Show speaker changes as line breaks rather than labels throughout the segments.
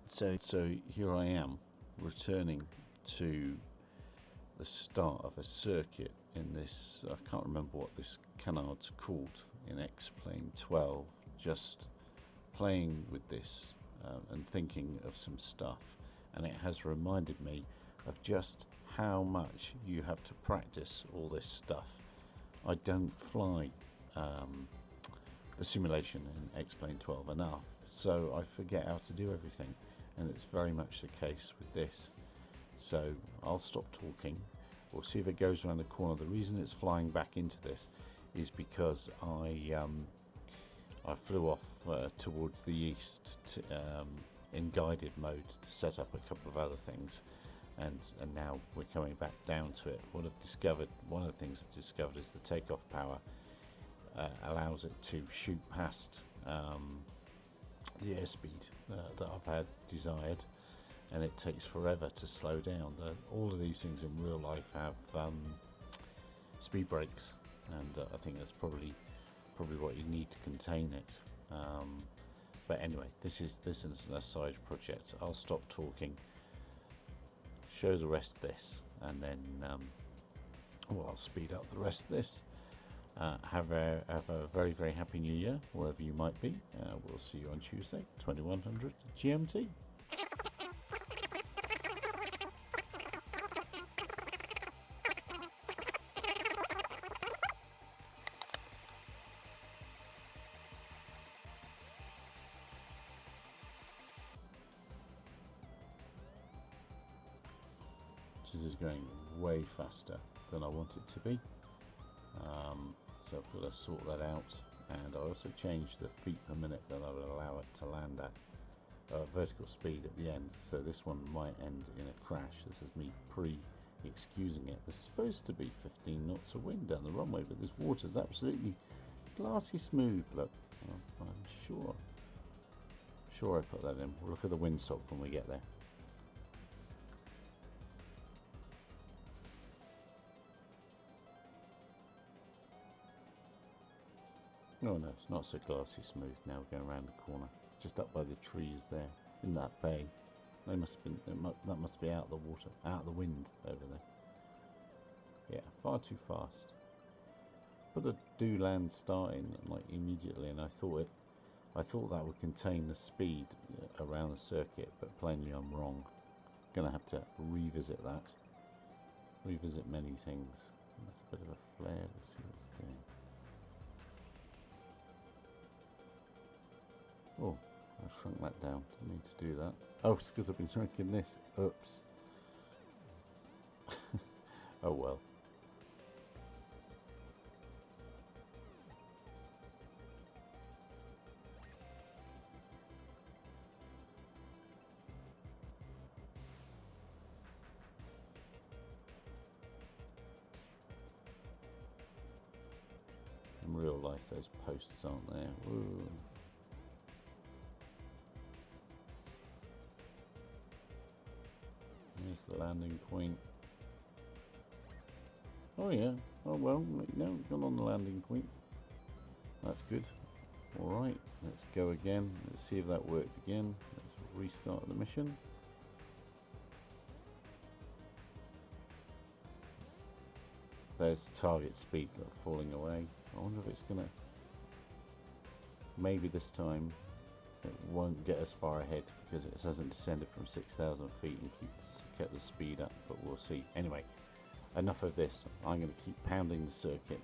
So here I am, returning to the start of a circuit in this, I can't remember what this canard's called, in X-Plane 12, just playing with this and thinking of some stuff, and it has reminded me of just how much you have to practice all this stuff. I don't fly the simulation in X-Plane 12 enough, so I forget how to do everything, and it's very much the case with this. So I'll stop talking. We'll see if it goes around the corner. The reason it's flying back into this is because I flew off towards the east in guided mode to set up a couple of other things, and now we're coming back down to it. One of the things I've discovered is the takeoff power allows it to shoot past the airspeed that I've had desired, and it takes forever to slow down. All of these things in real life have speed brakes, and I think that's probably what you need to contain it. But anyway, this is an aside project. I'll stop talking, show the rest of this, and then I'll speed up the rest of this. Have a very, very happy new year wherever you might be. We'll see you on Tuesday, 2100 GMT. This is going way faster than I want it to be. So I've got to sort that out, and I also changed the feet per minute that I would allow it to land at vertical speed at the end, so this one might end in a crash. This is me excusing it. There's supposed to be 15 knots of wind down the runway, but this water's absolutely glassy smooth. Look, I'm sure I put that in. We'll look at the windsock when we get there. Oh no, it's not so glassy smooth now. We're going around the corner, just up by the trees there in that bay. That must be out of the water, out of the wind over there. Yeah, far too fast. Put a do land start in like immediately, and I thought that would contain the speed around the circuit, but plainly I'm wrong. Gonna have to revisit that. Revisit many things. That's a bit of a flare. Let's see what it's doing. Oh, I shrunk that down. Didn't need to do that. Oh, it's because I've been shrinking this. Oops. Oh well. In real life, those posts aren't there. Woo. Here's the landing point. Oh yeah, oh well, no, gone on the landing point. That's good. Alright, let's go again. Let's see if that worked again. Let's restart the mission. There's target speed falling away. I wonder if it's gonna... Maybe this time it won't get as far ahead because it hasn't descended from 6,000 feet and kept the speed up, but we'll see. Anyway, enough of this. I'm going to keep pounding the circuit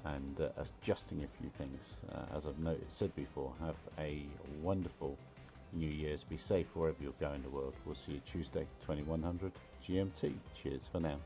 and adjusting a few things. As I've said before, have a wonderful New Year's. Be safe wherever you're going in the world. We'll see you Tuesday, 2100 GMT. Cheers for now.